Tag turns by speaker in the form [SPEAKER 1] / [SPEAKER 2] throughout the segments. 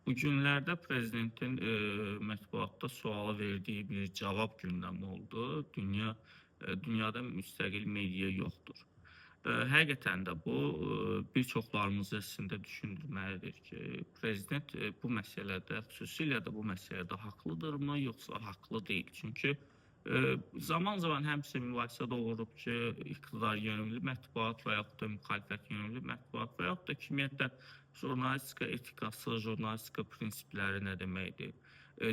[SPEAKER 1] Bu günlərdə prezidentin mətbuatda suala verdiyi bir cavab gündəmi oldu. Dünyada müstəqil media yoxdur. Həqiqətən də bu bir çoxlarımızı əslində düşündürməlidir ki, prezident bu məsələdə, xüsusilə də bu məsələdə haqlıdırmı, yoxsa haqlı deyil? Çünki zaman-zaman həmişə mübahisə doğurub ki, iqtidar yönümlü mətbuat və yaxud da müxalifət yönümlü mətbuat və yaxud da ki, ümumiyyətlə jurnalistika etikası, jurnalistika prinsipləri nə deməkdir?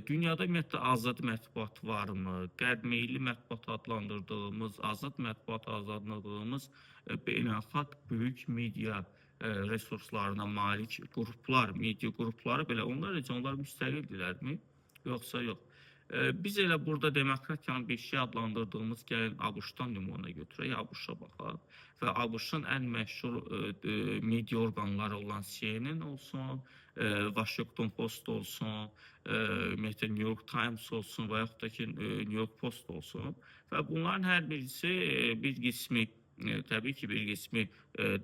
[SPEAKER 1] Dünyada ümumiyyətlə azad mətbuat varmı? Qərb-meyilli mətbuat adlandırdığımız, azad mətbuat adlandırdığımız beynəlxalq böyük media resurslarına malik qruplar, media qrupları belə onlar müstəqildirlərmi? Yoxsa yox? Biz elə burada demokratiyanın bir şey adlandırdığımız gəlin ABŞ-dan nümunə götürək, ABC-a baxaq və ABŞ-ın ən məşhur media orqanları olan CNN olsun, Washington Post olsun, ümumiyyətlə New York Times olsun və yaxud da ki New York Post olsun və bunların hər birisi bir qismi təbii ki, bir qismi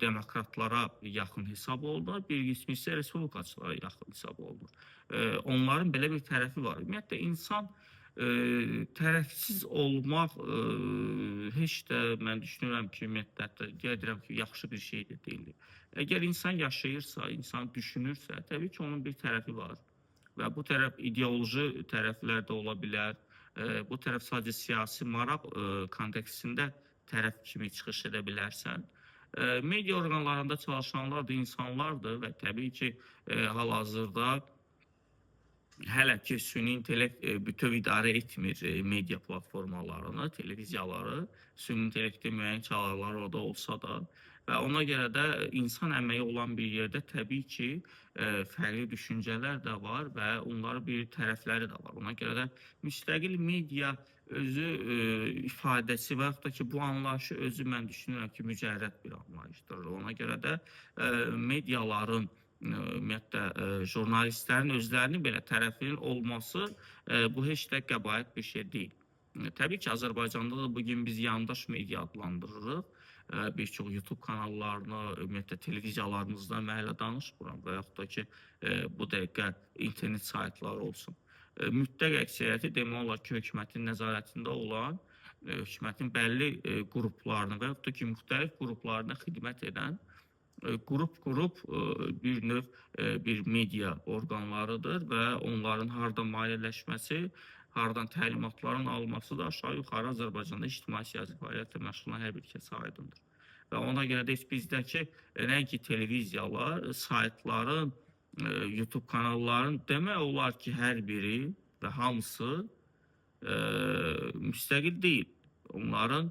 [SPEAKER 1] demokratlara yaxın hesab olunur, bir qismi isə respublikaçılara yaxın hesab olunur. Onların belə bir tərəfi var. Ümumiyyətlə, insan tərəfsiz olmaq heç də mən düşünürəm ki, ümumiyyətlə, deyirəm ki, yaxşı bir şey də deyil. Əgər insan yaşayırsa, insan düşünürsə, təbii ki, onun bir tərəfi var. Və bu tərəf ideoloji tərəflər də ola bilər. Bu tərəf sadəcə siyasi maraq kontekstində tərəf kimi çıxış edə bilərsən. Media orqanlarında çalışanlar da insanlardır və təbii ki, hal-hazırda hələ ki, süni intellekt bütöv idarə etmir media platformalarını, televiziyaları, süni intellektin müəyyən çalarları orada olsa da və ona görə də insan əməyi olan bir yerdə təbii ki, fərqli düşüncələr də var və onların bir tərəfləri də var. Ona görə də müstəqil media özü ifadəsi və yaxud da ki, bu anlayışı özü mən düşünürəm ki, mücərrəd bir anlayışdır. Ona görə də mediaların, ümumiyyətlə, jurnalistlərin özlərinin belə tərəfinin olması bu heç də qəbayət bir şey deyil. Təbii ki, Azərbaycanda da bugün biz yandaş media adlandırırıq. Bir çox YouTube kanallarını, ümumiyyətlə, televiziyalarımızdan mən hələ danışmıram və yaxud da ki, bu dəqiqə internet saytları olsun. Mütləq əksəriyyəti demək olar ki, hökumətin nəzarətində olan, hökumətin bəlli qruplarını və yaxud da ki, müxtəlif qruplarına xidmət edən qrup bir növ bir media orqanlarıdır və onların hardan maliyyələşməsi, hardan təlimatların alması da aşağı-yuxarı Azərbaycanda ictimai-siyasi fəaliyyətlə məşğul olan hər bir kəsə aydındır. Və ona görə də bizdəki nəinki televiziyalar, saytların, YouTube kanalların demək olar ki, hər biri və hamısı müstəqil deyil. Onların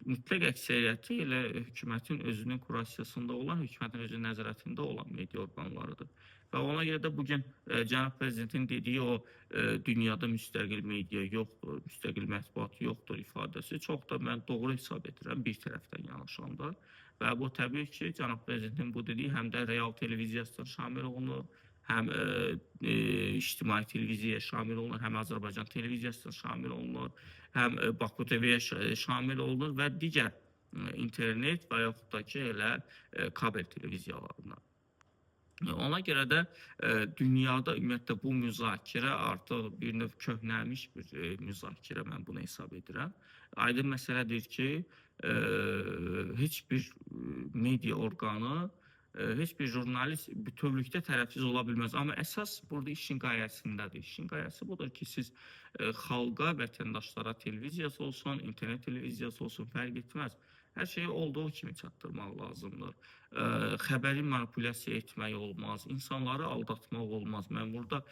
[SPEAKER 1] mütləq əksəriyyəti elə hökumətin özünün kurasiyasında olan, hökumətin özünün nəzarətində olan media orqanlarıdır. Və ona görə də bugün cənab prezidentin dediyi o dünyada müstəqil media yoxdur, müstəqil mətbuat yoxdur ifadəsi çox da mən doğru hesab edirəm bir tərəfdən yanaşanda. Və bu təbii ki, cənab prezidentin bu dediyi həm də real televiziyasına şamil olunur, həm ictimai televiziyaya şamil olunur, həm Azərbaycan televiziyasına şamil olunur, həm Baku TV-yə şamil olunur və digər internet və yaxud da ki, elə kabel televiziyalarına. Ona görə də dünyada ümumiyyətlə bu müzakirə artıq bir növ köhnəlmiş bir müzakirə, mən bunu hesab edirəm. Aydın məsələdir ki, heç bir media orqanı, heç bir jurnalist bütövlükdə tərəfsiz ola bilməz. Amma əsas burada işin qayəsindədir. İşin qayəsi budur ki, siz xalqa, vətəndaşlara televiziyası olsun, internet televiziyası olsun, fərq etməz. Hər şeyi olduğu kimi çatdırmaq lazımdır. Xəbəri manipulyasiya etmək olmaz, insanları aldatmaq olmaz. Mən burada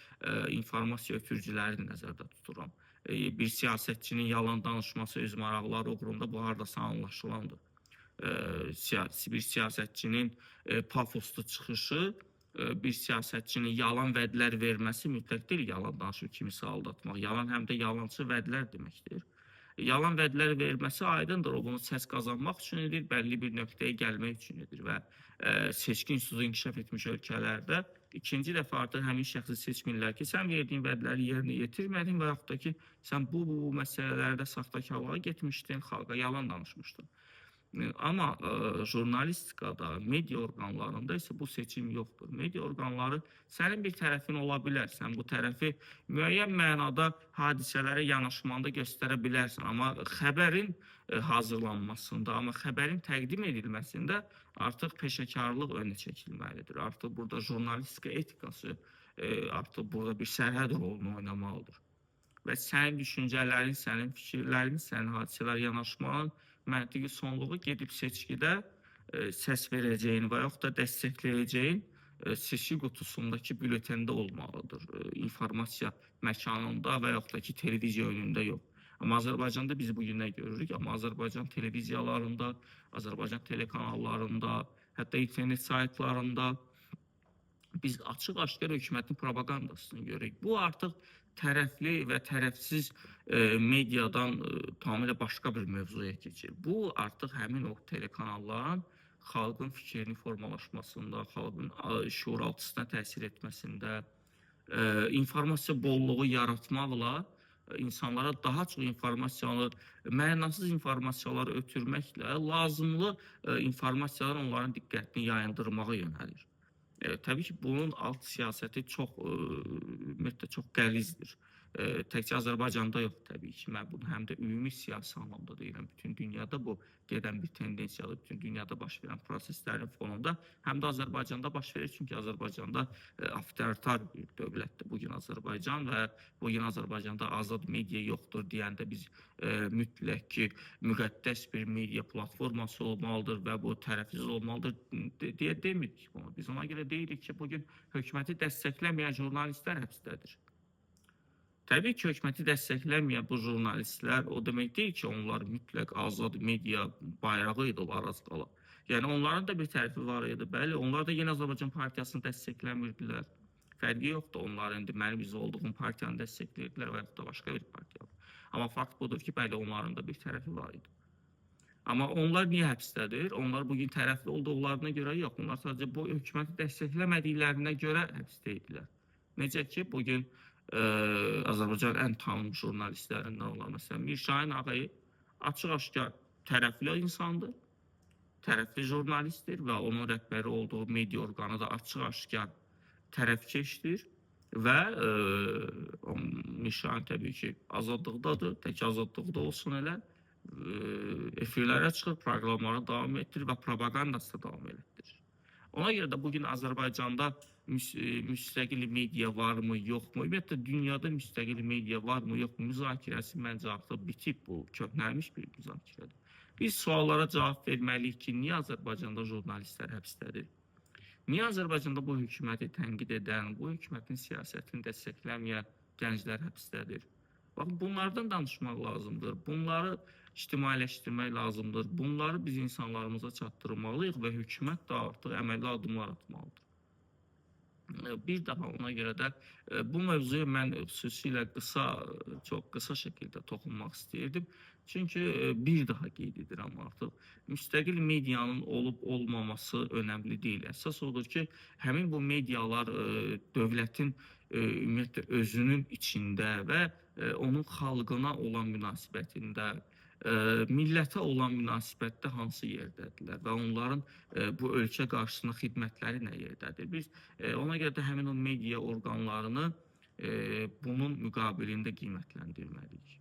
[SPEAKER 1] informasiya ötürücüləri nəzərdə tuturam. Bir siyasətçinin yalan danışması öz maraqları uğrunda bu hardasa anlaşılandır. Bir siyasətçinin pafoslu çıxışı, bir siyasətçinin yalan vədlər verməsi mütləq deyil, yalan danışıb kimisə aldatmaq. Yalan həm də yalançı vədlər deməkdir. Yalan vədlər verməsi aydındır, o bunu səs qazanmaq üçün edir, bəlli bir nöqtəyə gəlmək üçün edir və seçki institutu inkişaf etmiş ölkələrdə ikinci dəfə artıq həmin şəxsi seçmirlər ki, sən verdiyin vədləri yerinə yetirmədin və yaxud da ki, sən bu məsələlərdə saxtakarlığa getmişdin, xalqa yalan danışmışdın. Amma jurnalistikada, media orqanlarında isə bu seçim yoxdur. Media orqanları sənin bir tərəfin ola bilər. Sən bu tərəfi müəyyən mənada hadisələrə yanaşmanda göstərə bilərsən. Amma xəbərin hazırlanmasında, amma xəbərin təqdim edilməsində artıq peşəkarlıq önə çəkilməlidir. Artıq burada jurnalistika etikası artıq burada bir sərhəd rolunu oynamalıdır. Və sənin düşüncələrin, sənin fikirlərin, sənin hadisələrə yanaşmanın məntiqi sonluğu gedib seçkidə səs verəcəyin və yaxud da dəstəkləyəcəyin seçki qutusundakı bülletində olmalıdır. İnformasiya məkanında və yaxud da ki, televiziya önündə yox. Amma Azərbaycanda biz bugün nə görürük? Amma Azərbaycan televiziyalarında, Azərbaycan telekanallarında, hətta internet saytlarında biz açıq-aşkar hökumətin propagandasını görürük. Bu artıq tərəfli və tərəfsiz mediadan tamamilə başqa bir mövzuya keçir. Bu artıq həmin o telekanalların xalqın fikrini formalaşmasında, xalqın şuuraltısına təsir etməsində, informasiya bolluğu yaratmaqla insanlara daha çox informasiyalı, mənasız informasiyaları ötürməklə lazımlı informasiyalar onların diqqətini yayındırmağa yönəlir. Təbii ki, bunun alt siyasəti çox, ümumiyyətlə çox qəlizdir. Təkcə Azərbaycanda yox təbii ki, mən bunu həm də ümumi siyasi anlamda deyirəm. Bütün dünyada bu gedən bir tendensiyadır. Bütün dünyada baş verən proseslərin fonunda həm də Azərbaycanda baş verir. Çünki Azərbaycanda avtoritar bir dövlətdir bugün Azərbaycan və bugün Azərbaycanda azad media yoxdur deyəndə biz mütləq ki, müqəddəs bir media platforması olmalıdır və bu tərəfsiz olmalıdır deyə demirik bunu. Biz ona görə deyirik ki, bugün hökuməti dəstəkləməyən jurnalistlər həbsdədir. Təbii ki, hökuməti dəstəkləməyən bu jurnalistlər o demək deyil ki, onlar mütləq azad media bayrağı idilər az qala. Yəni onların da bir tərəfi var idi. Bəli, onlar da Yeni Azərbaycan Partiyasını dəstəkləmirdilər. Fərqi yoxdur. Onlar indi mənim üzv olduğum partiyanı dəstəkləyirdilər və yaxud da başqa bir partiyanı. Amma fakt budur ki, bəli, onların da bir tərəfi var idi. Amma onlar niyə həbsdədir? Onlar bugün tərəfli olduqlarına görə yox. Onlar sadəcə bu hökuməti dəstəkləmədiklərinə görə həbsdə idilər. Necə ki, bugün Azərbaycan ən tanınmış jurnalistlərindən olan məsələn Mir Şahin ağayı açıq-aşkar tərəfli insandır, tərəfli jurnalistdir və onun rəhbəri olduğu media orqanı da açıq-aşkar tərəfkeşdir və Mir Şahin təbii ki, azadlıqdadır, tək azadlıqda olsun elə, efirlərə çıxır, proqramları davam etdirir və propagandası da davam etdirir. Ona görə də bugün Azərbaycanda müstəqil media varmı, yoxmu? Ümumiyyətlə, dünyada müstəqil media varmı, yoxmu? Müzakirəsi məncə artıq bitib, bu köhnəlmiş bir müzakirədir. Biz suallara cavab verməliyik ki, niyə Azərbaycanda jurnalistlər həbsdədir? Niyə Azərbaycanda bu hökuməti tənqid edən, bu hökumətin siyasətini dəstəkləməyən gənclər həbsdədir? Baxın, bunlardan danışmaq lazımdır. Bunları ictimailəşdirmək lazımdır. Bunları biz insanlarımıza çatdırmalıyıq və hökumət də artıq əməli addımlar atmalıdır. Bir daha ona görə də bu mövzuya mən xüsusilə çox qısa şəkildə toxunmaq istəyirdim. Çünki bir daha qeyd edirəm artıq, müstəqil medianın olub-olmaması önəmli deyil. Əsas odur ki, həmin bu medialar dövlətin ümumiyyətlə özünün içində və onun xalqına olan münasibətində, millətə olan münasibətdə hansı yerdədirlər və onların bu ölkə qarşısında xidmətləri nə yerdədir? Biz ona görə də həmin o media orqanlarını bunun müqabilində qiymətləndirməliyik.